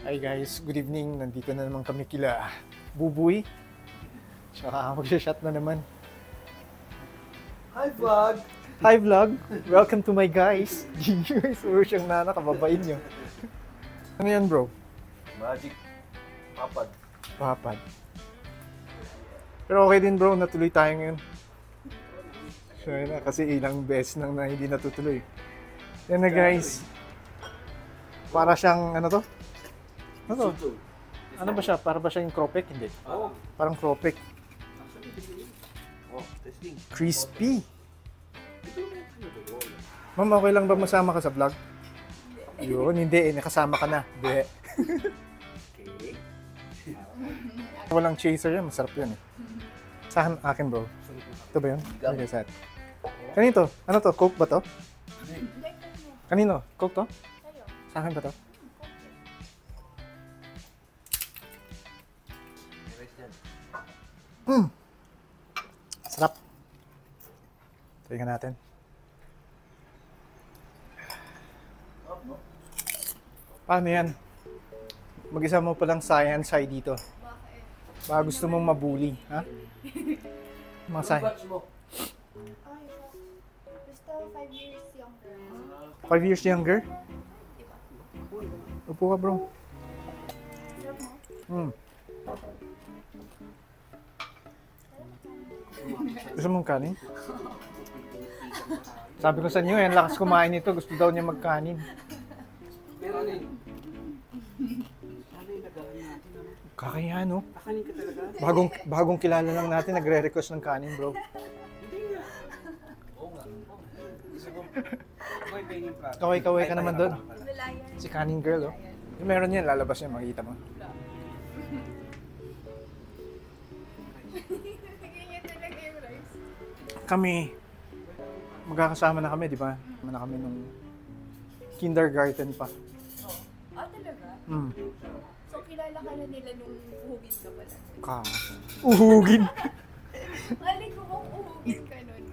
Hi guys, good evening. Nandito na naman kami kila Buboy. Tsaka mag-shot na naman. Hi vlog! Hi vlog! Welcome to my guys. So siyang kababain nyo. Ano yan bro? Magic Papad. Papad. Pero okay din bro, natuloy tayo ngayon. So yun na, kasi ilang beses nang na hindi natutuloy. Yan na guys. Para siyang ano to? Ano to? Ano ba siya? Para ba siya yung cropek? Hindi. Oh. Parang cropek. Oh, testing. Crispy. Ma'am, okay lang ba masama ka sa vlog? Yun, hindi. Nakasama ka na. Hindi. Okay. Walang chaser yan. Masarap yan eh. Sa akin bro. Ito ba yun? Okay, sa atin. Kanito? Ano to? Coke ba to? Kanino? Coke to? Sa akin ba to? Sarap. Tingnan natin. Paano yan? Mag-isa mo palang science side dito. Baka gusto mong mabuli, ha? Mga science. mo? Basta 5 years younger. 5 years younger? Upo ka bro. Sarap mo? Gusto mong kanin? Sabi ko sa inyo, yan lakas kumain nito. Gusto daw niya magkanin. Pero ano yun? Ano yung nagawa natin? Kakaya, no? Kakanin ka talaga? Bagong kilala lang natin, nagre-request ng kanin, bro. Hindi nga. Oo nga. Gusto ko. May paying plato. Kaway-kaway ka naman doon. Lalayan. Si kanin girl, oh. Yung meron yan, lalabas yan, makikita mo. Ganyan talaga yung rice. Kami, magkakasama na kami, di ba? Sama na kami nung kindergarten pa. Ah, talaga? So, kilala ka na nila nung uhugin ka pala? Uhugin! Alin ko kung uhugin ka nun.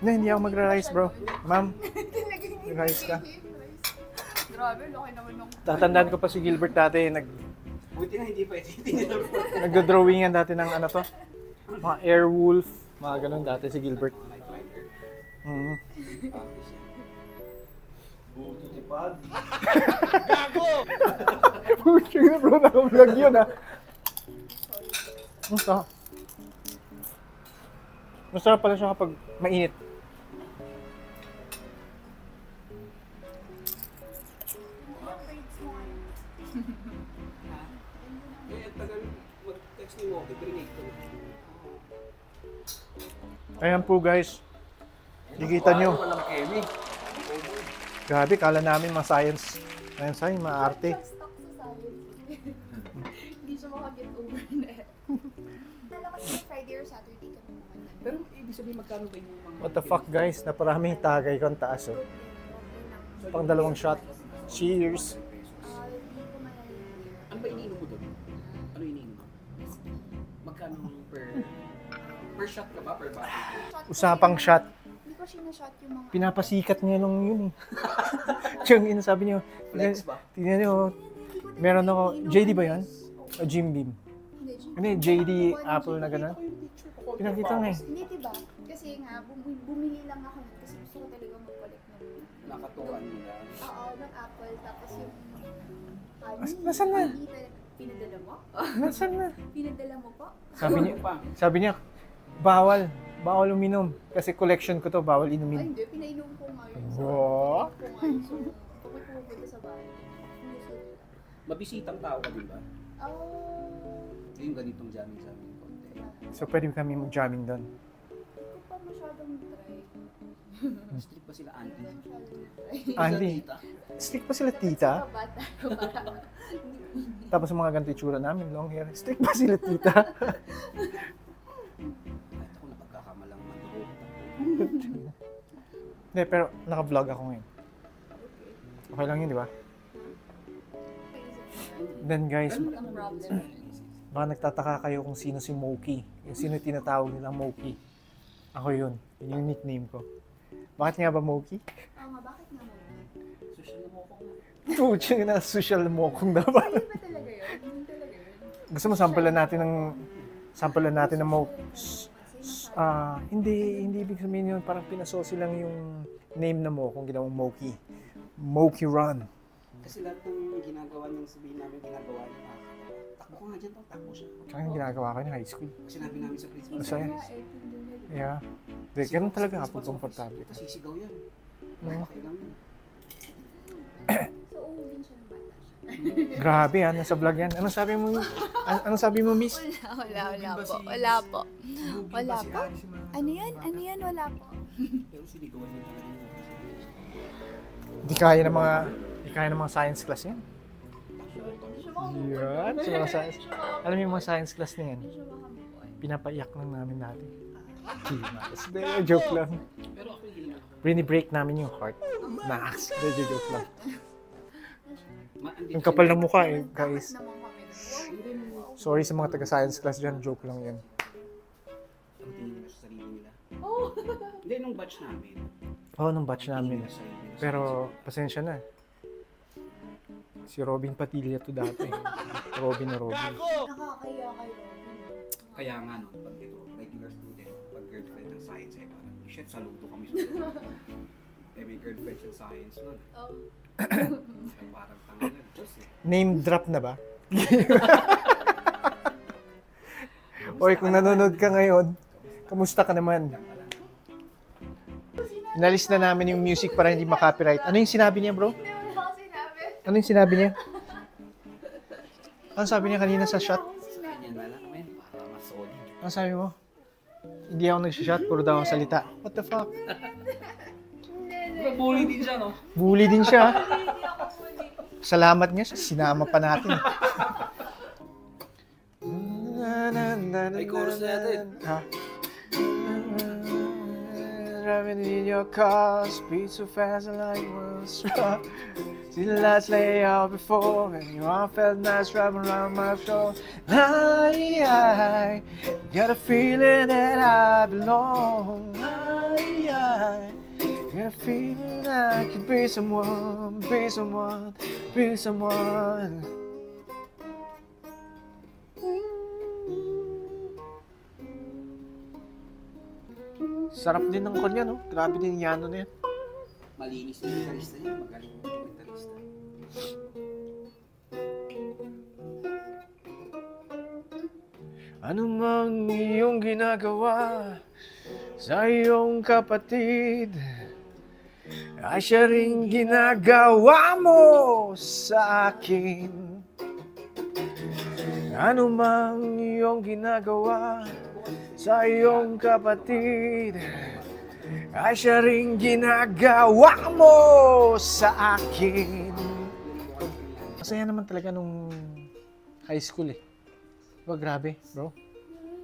Hindi ako magra-rice, bro. Ma'am, Talagang rice ka. Grabe, laki naman ng... Tatandaan ko pa si Gilbert dati, Buti na hindi pa nagdo-drawingan dati ng ano to? Mga Airwolf, mga ganun dati si Gilbert. Buti tipad. Pucha na bro, naka-vlog yun ha. Masarap pala siya kapag mainit. Braids mo ngayon. Eh, tagal mag-text ni Moki, grenade ko. Ayan po guys. Kikita nyo. Walang kemi. Grabe, kala namin mga science. Science ay, mga arte. Siya stuck sa science. Hindi siya makaget over na. Kala kasi Friday or Saturday kami naman. Pero ibig sabihin magkano ba yung mga... What the fuck guys, naparaming tagay ko ang taas oh. Pang dalawang shot. Cheers. Hindi ko malalaman. Ano ba iniinom mo doon? Ano iniinom mo? Magkano per shot ka ba? Per bottle? Usapang shot. Hindi ko sinashot yung mga... Pinapasikat niya nung yun eh. Yung inasabi niyo. Flex ba? Tingnan niyo, meron ako, JD ba yan? O Jim Beam? Ano yung JD Apple na gano'n? Pinakita nga eh. Hindi, diba? Kasi nga, bumili lang ako nun kasi gusto ko talaga mag-collect ng... Nakatuan mo lang. Oo, ng Apple. Tapos yung... Nasaan na? Pinadala mo? Nasaan na? Pinadala mo po? Sabi niya, bawal uminom. Kasi collection ko to, bawal Ay, inumin. hindi. Pinainom ko nga yun. Wow. Pinainom ko nga yun. So, kung may pumupunta sa bahay, hindi siya. Mabisitang tao ka din ba? Yung ganitong jamming sa amin konti. So pwede kami mag-jamming doon. Hindi ko pa masyadong try. Strict ba sila auntie? Hindi ko masyadong try. Andy, stick pa sila tita? Sa bata ko para... Tapos mga ganito itsura namin, long hair. Stick pa sila tita? Kahit ako napagkakamalang mandugo. Hindi, pero naka-vlog ako ngayon. Okay lang yun, di ba? Then guys, Ang problem. baka nagtataka kayo kung sino si Moki. Yung sino tinatawag nilang Moki. Ako yun. Yun yung nickname ko. Bakit nga ba Moki? Oo nga, bakit nga mo? Social na mo ako. Pucha na, social mokong dapat. Hindi ba talaga yun? Hindi talaga yun. Gusto mo sampulan natin ng mo. Hindi ibig sabihin yun, parang pinasosi lang yung name na mo kung ginawang Moki. Moki Run. Kasi lahat ng ginagawa niyang sabihin namin, ginagawa niya. Takbo ko nga dyan, takbo siya. Tsaka yung ginagawa ko yung high school. Sinabi namin sa principal. Masaya. Kaya hindi nila. Yeah. De, ganun talaga kapag komportable. Kasi sigaw yan. No? Okay lang yun. So, uuwin siya ng bata siya. Grabe ha, nasa vlog yan. Anong sabi mo? Anong sabi mo, miss? Wala po. Wala po. Wala po. Ano yan? Ano yan? Wala po. Pero sinigawan niya talaga yun. Di kaya ng mga science class yan. Yan. So, mga science. Alam mo yung mga science class na yan? Hindi siya makamukuan. Pinapaiyak lang namin dati. Joke lang. Pero ako hindi naman ako. Rini-break namin yung heart. Nax. Joke lang. Andito Yung kapal ng mukha eh, guys. Naman kami nun. Sorry sa mga taga-science class dyan. Joke lang yan. Ang tingin nila sa sarili nila. Oh! Hindi, nung batch namin. Oo, nung batch namin. tingin nila sa sarili nila. Pero, pasensya na. Si Robin Padilla to dati. Robin. Nakakaya kayo. Kaya nga no, pag ito, regular student, pag girlfriend ng science, eh parang, shit, saludo kami sa eh may girlfriend sa science nun. Oh. Kaya parang tanga na, Diyos eh. Name drop na ba? Oy, kung nanonood ka ngayon, kamusta ka naman? Inalis na namin yung music para hindi makopyright. Ano yung sinabi niya, bro? Hindi mo na ako sinabi. Ano yung sinabi niya? Ano sabi niya kanina sa shot? Ganyan na lang naman, para mas solid. Ano sabi mo? Hindi ako nag-shot, puro daw ang salita. What the fuck? Bully din siya, no? Bully din siya. Hindi ako huli. Salamat nga siya, sinama pa natin. May chorus na natin. Ha? Driving in your car, speed so fast like one struck. See the lights lay out before, and your arm felt nice wrapping around my shoulder. I got a feeling that I belong. I got a feeling I could be someone, be someone, be someone. Sarap din ng kanya, no? Grabe din yung yano na yan. Malinis yung gitarista niya, magaling yung gitarista. Ano mang iyong ginagawa sa iyong kapatid, ay siya rin ginagawa mo sa akin. Ano mang iyong ginagawa sa iyong kapatid, ay siya rin ginagawa mo sa akin. Masaya naman talaga nung high school eh. Diba, grabe, bro?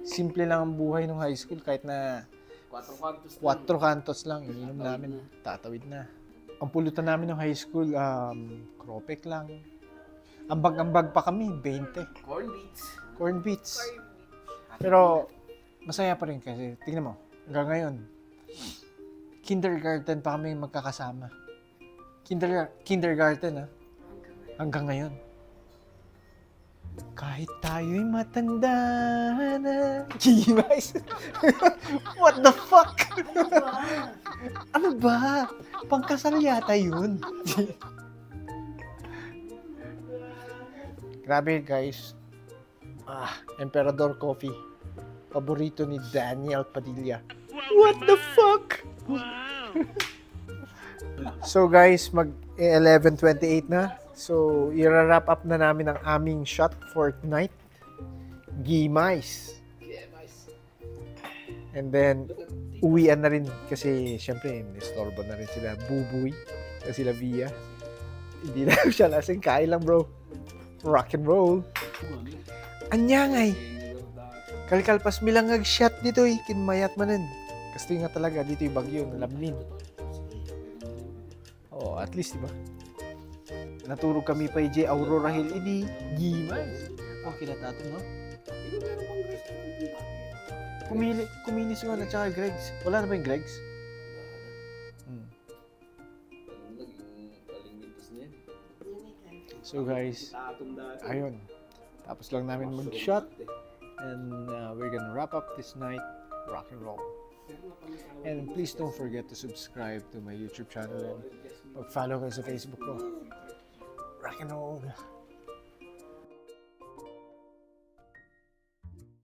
Simple lang ang buhay nung high school kahit na 4 kantos lang, ininom namin, tatawid na. Ang pulutan namin ng high school, kropek lang. Ambag-ambag pa kami, 20. Corn beats. Corn beats. Pero, masaya pa rin kasi, tingnan mo, hanggang ngayon, kindergarten pa kami magkakasama. Kindergarten, ha? Hanggang ngayon. Kahit tayo'y matanda na. Gimas! What the fuck? Ano ba? Pangkasal yata yun. Grabe guys. Emperador Coffee. Paborito ni Daniel Padilla. What the fuck? So guys, mag 11:28 na. So, i-wrap up na namin ang aming shot for tonight. Gimais. And then, uwian na rin kasi syempre, nistorbo na rin sila Bubuy at sila Via. Hindi na siya lasing. Kain lang bro. Rock and roll. Anyangay. Kalkalpas milangag shot dito eh. Kinmayat manin. Kasi nga talaga dito yung bagyo. Nalamnin. Oh, at least diba? Naturog kami pa J. Aurora Hill ini. Gimais. Okay na tato no? Kumili siguro na tsaka Gregs. Wala na ba yung Gregs? So guys, ayun. Tapos lang namin mag-shot. And we're gonna wrap up this night. Rock and roll. And please don't forget to subscribe to my YouTube channel and mag-follow kayo sa Facebook ko. Rock and roll.